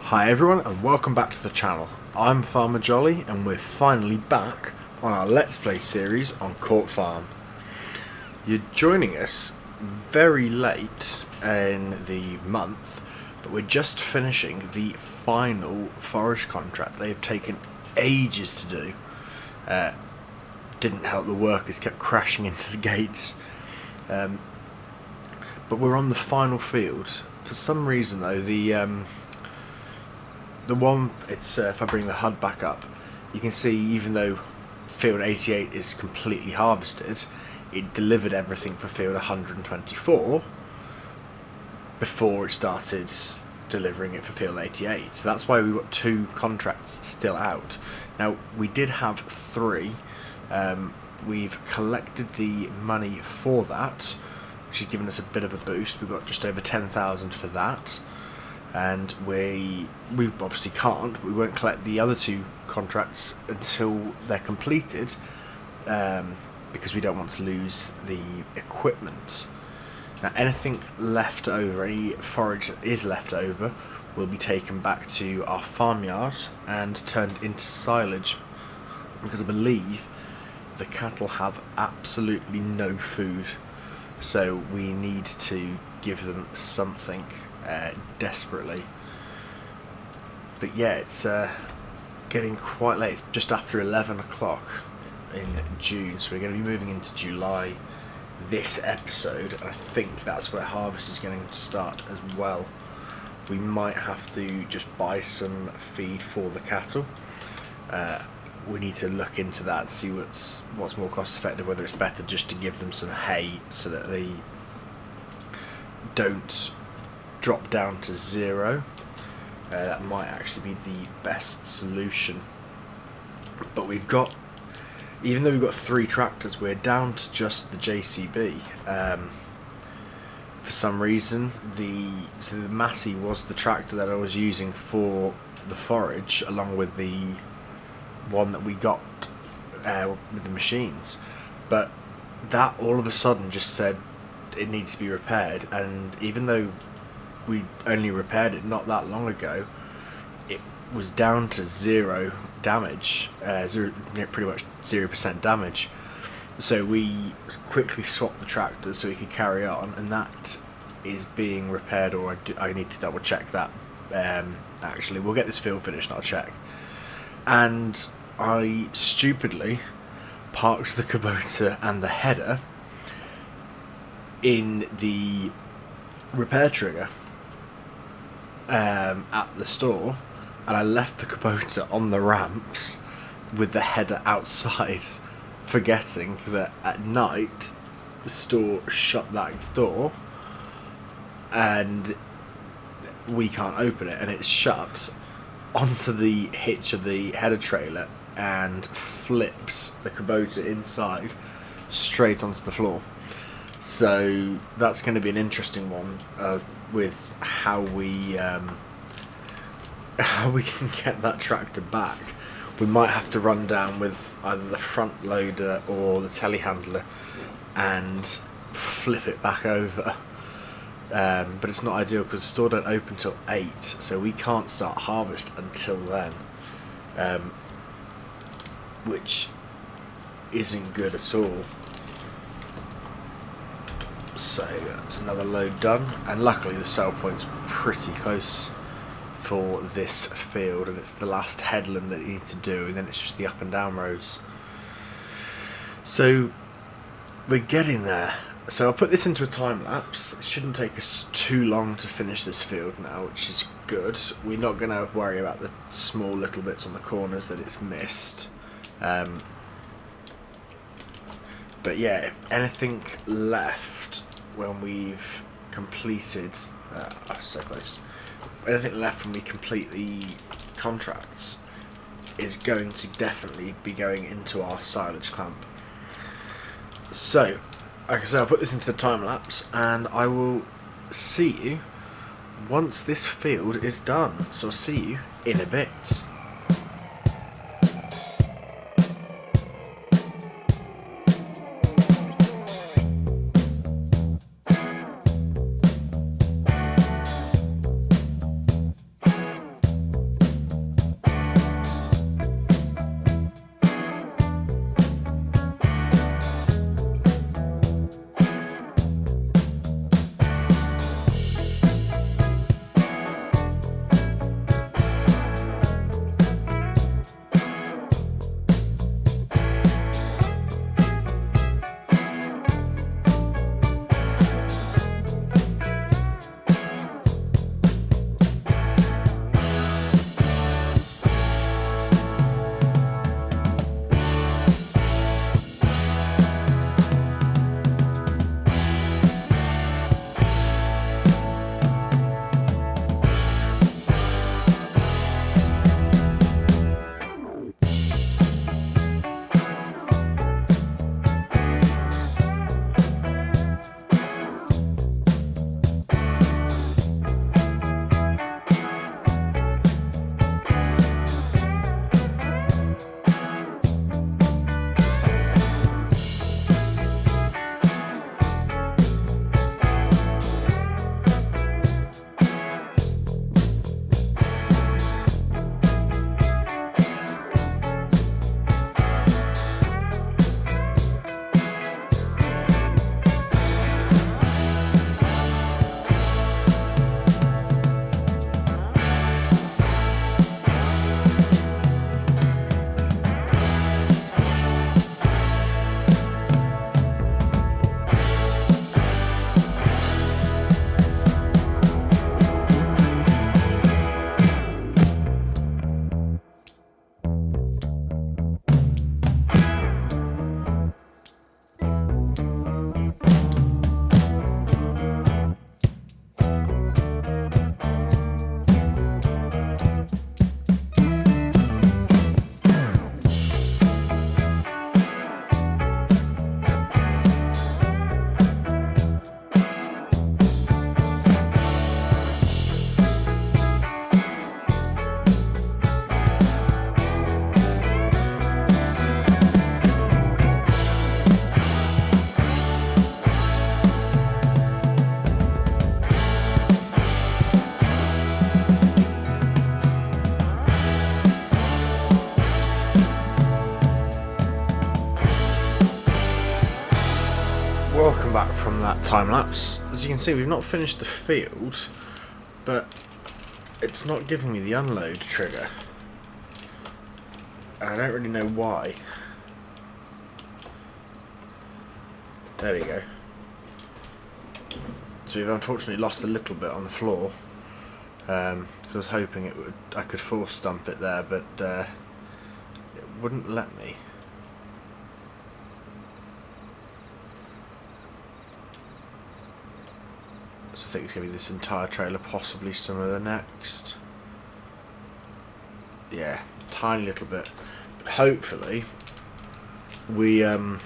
Hi everyone and welcome back to the channel. I'm Farmer Jolly and we're finally back on our Let's Play series on Court Farm. You're joining us very late in the month, but we're just finishing the final forage contract. They've taken ages to do. Didn't help the workers kept crashing into the gates. But we're on the final field. For some reason though, the one, if I bring the HUD back up, you can see even though field 88 is completely harvested, it delivered everything for field 124 before it started delivering it for field 88. So that's why we've got two contracts still out. Now, we did have three. We've collected the money for that, which has given us a bit of a boost. We've got just over 10,000 for that. And we obviously can't. We won't collect the other two contracts until they're completed, because we don't want to lose the equipment. Now, anything left over, any forage that is left over, will be taken back to our farmyard and turned into silage, because I believe the cattle have absolutely no food, so we need to give them something desperately. But yeah, it's getting quite late. It's just after 11 o'clock in June, so we're going to be moving into July this episode, and I think that's where harvest is going to start as well. We might have to just buy some feed for the cattle. We need to look into that and see what's more cost effective, whether it's better just to give them some hay so that they don't drop down to zero. That might actually be the best solution. But even though we've got three tractors, we're down to just the JCB. For some reason, the Massey was the tractor that I was using for the forage, along with the one that we got with the machines. But that all of a sudden just said it needs to be repaired, and even though we only repaired it not that long ago, it was down to zero damage, pretty much 0% damage. So we quickly swapped the tractors so we could carry on, and that is being repaired, or I need to double check that. Actually, we'll get this field finished and I'll check. And I stupidly parked the Kubota and the header in the repair trigger at the store, and I left the Kubota on the ramps with the header outside, forgetting that at night the store shut that door and we can't open it, and it's shut onto the hitch of the header trailer and flipped the Kubota inside straight onto the floor. So that's going to be an interesting one with how we can get that tractor back. We might have to run down with either the front loader or the telehandler and flip it back over. But it's not ideal because the store don't open till 8, so we can't start harvest until then, which isn't good at all. So that's another load done, and luckily the sell point's pretty close for this field, and it's the last headland that you need to do, and then it's just the up and down rows. So we're getting there. So I'll put this into a time lapse. It shouldn't take us too long to finish this field now, which is good. We're not going to worry about the small little bits on the corners that it's missed. But yeah, if anything left when we've completed, so close. Anything left when we complete the contracts is going to definitely be going into our silage clamp. So, like I say, I'll put this into the time lapse, and I will see you once this field is done. So I'll see you in a bit. time lapse. As you can see, we've not finished the field, but it's not giving me the unload trigger, and I don't really know why. There we go. So we've unfortunately lost a little bit on the floor. I was hoping I could force dump it there, but it wouldn't let me. So I think it's going to be this entire trailer, possibly some of the next. Yeah, tiny little bit. But hopefully we we'll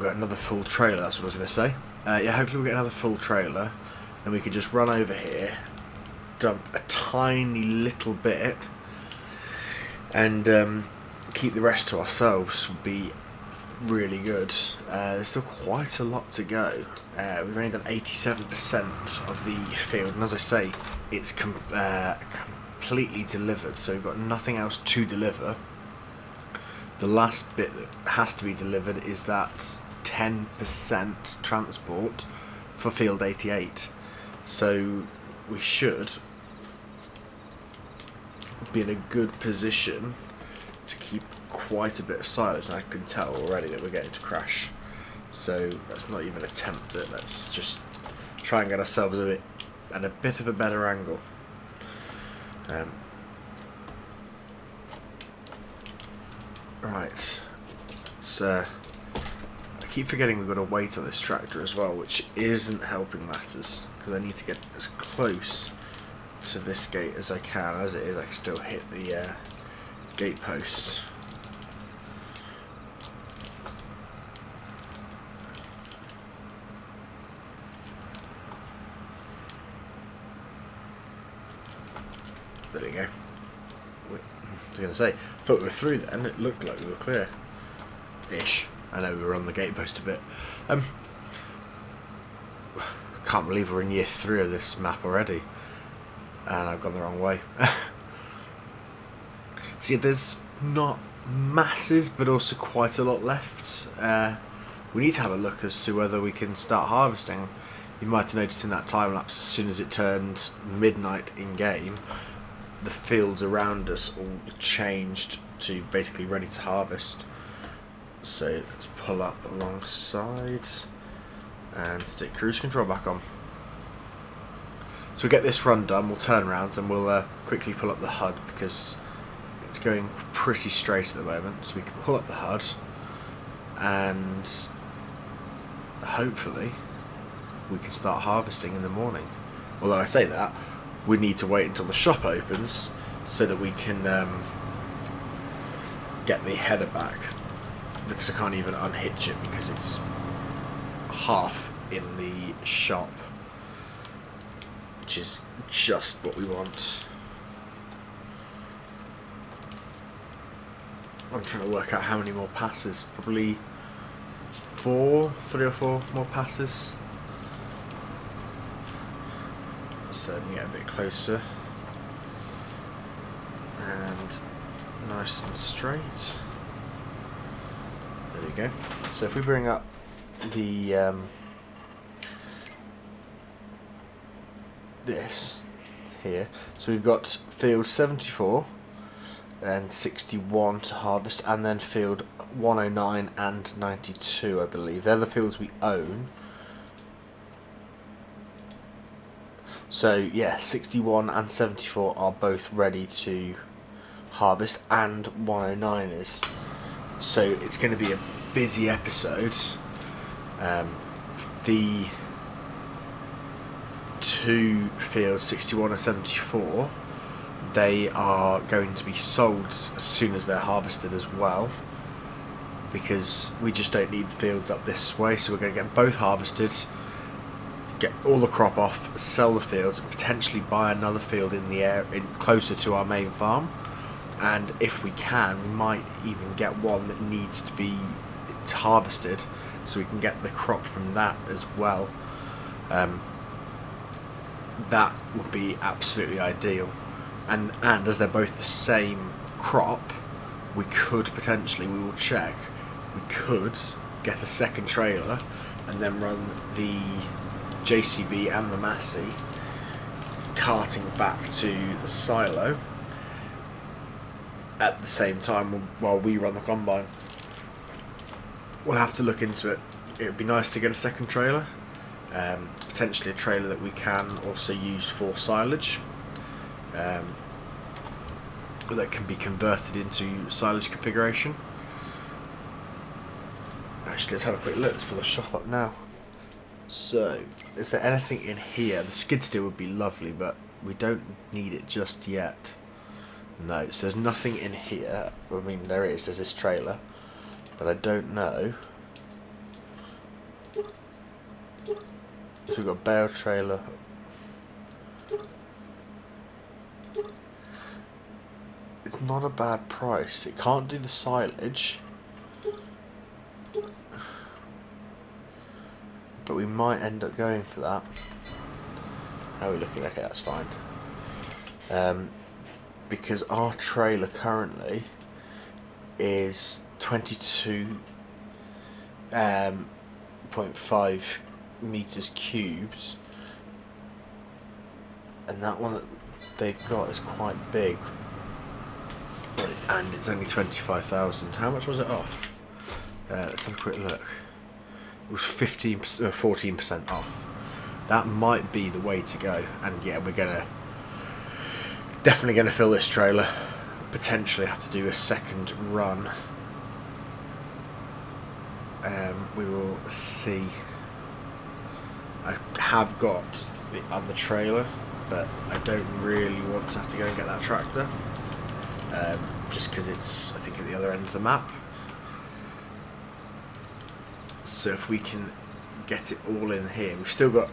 get another full trailer, that's what I was going to say. Yeah, hopefully we'll get another full trailer, and we could just run over here, dump a tiny little bit, and keep the rest to ourselves. Would be really good. There's still quite a lot to go. We've only done 87% of the field, and as I say, it's completely delivered, so we've got nothing else to deliver. The last bit that has to be delivered is that 10% transport for field 88. So we should be in a good position to keep quite a bit of silage, and I can tell already that we're getting to crash. So let's not even attempt it. Let's just try and get ourselves at a bit of a better angle. Right, so I keep forgetting we've got to wait on this tractor as well, which isn't helping matters, because I need to get as close to this gate as I can. As it is, I can still hit the gate post. There we go. I was going to say, I thought we were through then, it looked like we were clear-ish. I know we were on the gate post a bit. Can't believe we're in year 3 of this map already, and I've gone the wrong way. See, there's not masses, but also quite a lot left. We need to have a look as to whether we can start harvesting. You might have noticed in that time lapse, as soon as it turned midnight in game, the fields around us all changed to basically ready to harvest. So let's pull up alongside and stick cruise control back on. So we get this run done, we'll turn around and we'll quickly pull up the HUD, because it's going pretty straight at the moment. So we can pull up the HUD and hopefully we can start harvesting in the morning. Although I say that, we need to wait until the shop opens so that we can get the header back, because I can't even unhitch it because it's half in the shop, which is just what we want. I'm trying to work out how many more passes. Probably 3 or 4 more passes. So we get a bit closer and nice and straight. There we go. So if we bring up the this here, so we've got field 74 and 61 to harvest, and then field 109 and 92, I believe. They're the fields we own. So yeah, 61 and 74 are both ready to harvest, and 109 is. So it's going to be a busy episode. The 2 fields, 61 and 74, they are going to be sold as soon as they're harvested as well, because we just don't need the fields up this way. So we're going to get both harvested, get all the crop off, sell the fields, and potentially buy another field in the air closer to our main farm. And if we can, we might even get one that needs to be harvested, so we can get the crop from that as well. That would be absolutely ideal. And as they're both the same crop, we could potentially, we will check, we could get a second trailer and then run the JCB and the Massey carting back to the silo at the same time while we run the combine. We'll have to look into it. It would be nice to get a second trailer, potentially a trailer that we can also use for silage, that can be converted into silage configuration. Actually, let's have a quick look. Let's pull the shop up now. So, is there anything in here? The skid steer would be lovely, but we don't need it just yet. No, so there's nothing in here. I mean, there's this trailer, but I don't know. So we've got a bale trailer. It's not a bad price. It can't do the silage, but we might end up going for that. How are we looking? Okay, that's fine. Because our trailer currently is 22.5 meters cubed, and that one that they've got is quite big, and it's only 25,000. How much was it off? Let's have a quick look. It was 14% off. That might be the way to go, and yeah, we're definitely gonna fill this trailer. Potentially have to do a second run. We will see. I have got the other trailer, but I don't really want to have to go and get that tractor, just because it's, I think, at the other end of the map. So if we can get it all in here, we've still got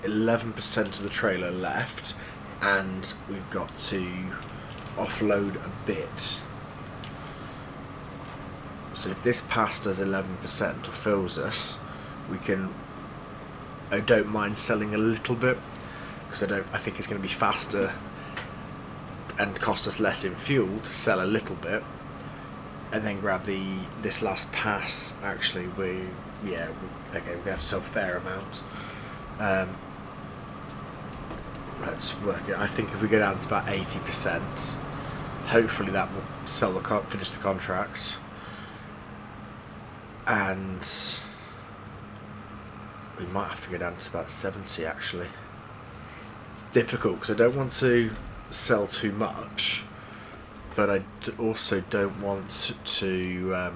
11% of the trailer left, and we've got to offload a bit. So if this pass does 11% or fills us, we can. I don't mind selling a little bit, because I think it's going to be faster and cost us less in fuel to sell a little bit, and then grab this last pass. Actually, okay, we have to sell a fair amount. Let's work it. I think if we go down to about 80%, hopefully that will finish the contract. And we might have to go down to about 70 actually. It's difficult because I don't want to sell too much, but I also don't want to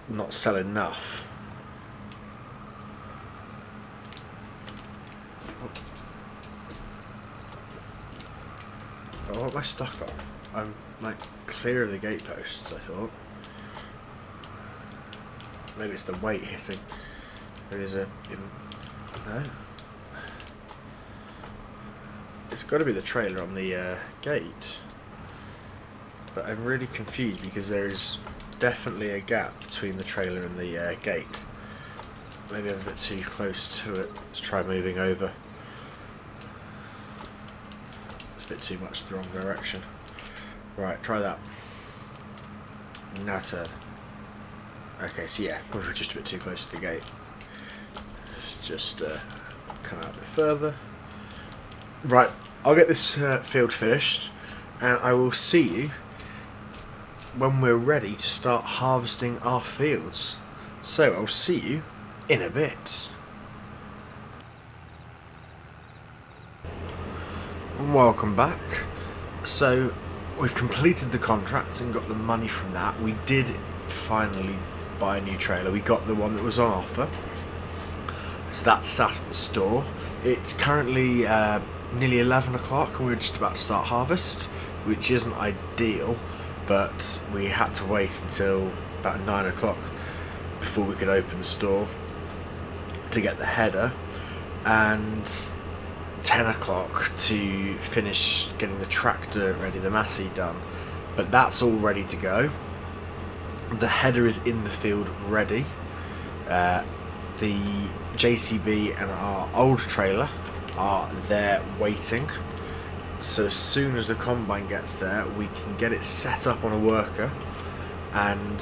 not sell enough. Oh, what am I stuck on? I'm like clear of the gateposts, I thought. Maybe it's the weight hitting. There is no. It's got to be the trailer on the gate. But I'm really confused because there is definitely a gap between the trailer and the gate. Maybe I'm a bit too close to it. Let's try moving over. It's a bit too much the wrong direction. Right, try that. Now turn. Okay, so yeah, we were just a bit too close to the gate. Just come out a bit further. Right, I'll get this field finished, and I will see you when we're ready to start harvesting our fields. So I'll see you in a bit. And welcome back. So we've completed the contract and got the money from that. We did finally buy a new trailer. We got the one that was on offer. So that's sat at the store. It's currently nearly 11 o'clock and we're just about to start harvest, which isn't ideal, but we had to wait until about 9 o'clock before we could open the store to get the header, and 10 o'clock to finish getting the tractor ready, the Massey done. But that's all ready to go. The header is in the field ready. The JCB and our old trailer are there waiting, So as soon as the combine gets there, we can get it set up on a worker and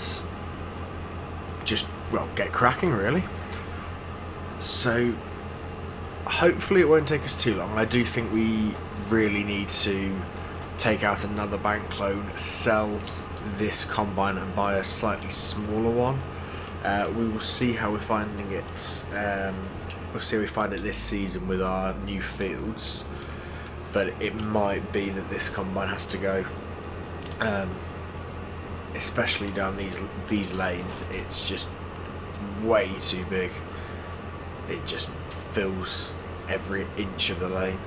just, well, get cracking really. So hopefully it won't take us too long. I do think we really need to take out another bank loan, sell this combine and buy a slightly smaller one. We will see how we're finding it. We'll see how we find it this season with our new fields. But it might be that this combine has to go, especially down these lanes. It's just way too big. It just fills every inch of the lane.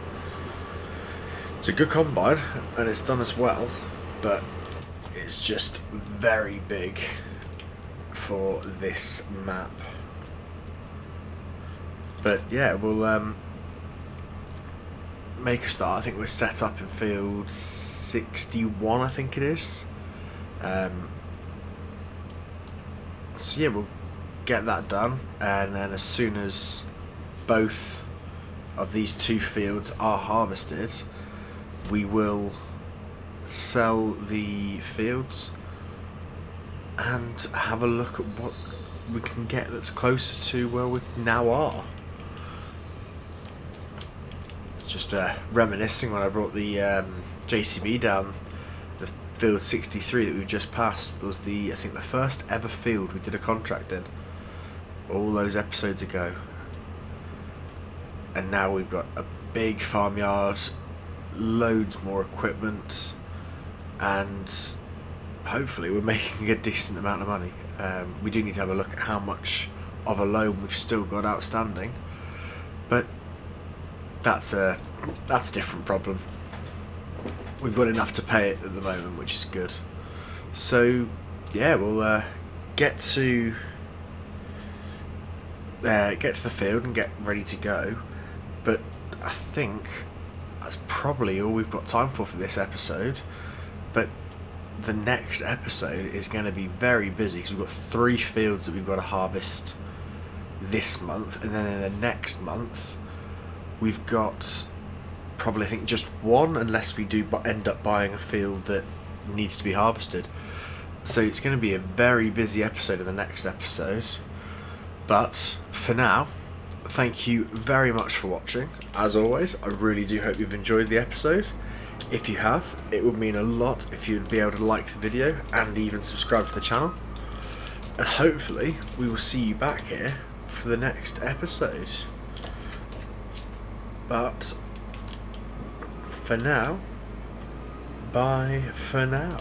It's a good combine and it's done as well, but it's just very big for this map. But yeah, we'll make a start. I think we're set up in field 61, I think it is. So yeah, we'll get that done, and then as soon as both of these two fields are harvested, we will sell the fields and have a look at what we can get that's closer to where we now are. Just reminiscing when I brought the JCB down, the field 63 that we've just passed was I think the first ever field we did a contract in, all those episodes ago. And now we've got a big farmyard, loads more equipment, and hopefully we're making a decent amount of money. We do need to have a look at how much of a loan we've still got outstanding, but that's a different problem. We've got enough to pay it at the moment, which is good. So yeah, we'll get to the field and get ready to go. But I think that's probably all we've got time for this episode. But the next episode is going to be very busy because we've got 3 fields that we've got to harvest this month, and then in the next month we've got probably, I think, just 1, unless we do end up buying a field that needs to be harvested. So it's going to be a very busy episode in the next episode. But for now, thank you very much for watching. As always, I really do hope you've enjoyed the episode. If you have, it would mean a lot if you'd be able to like the video and even subscribe to the channel. And hopefully we will see you back here for the next episode. But for now, bye for now.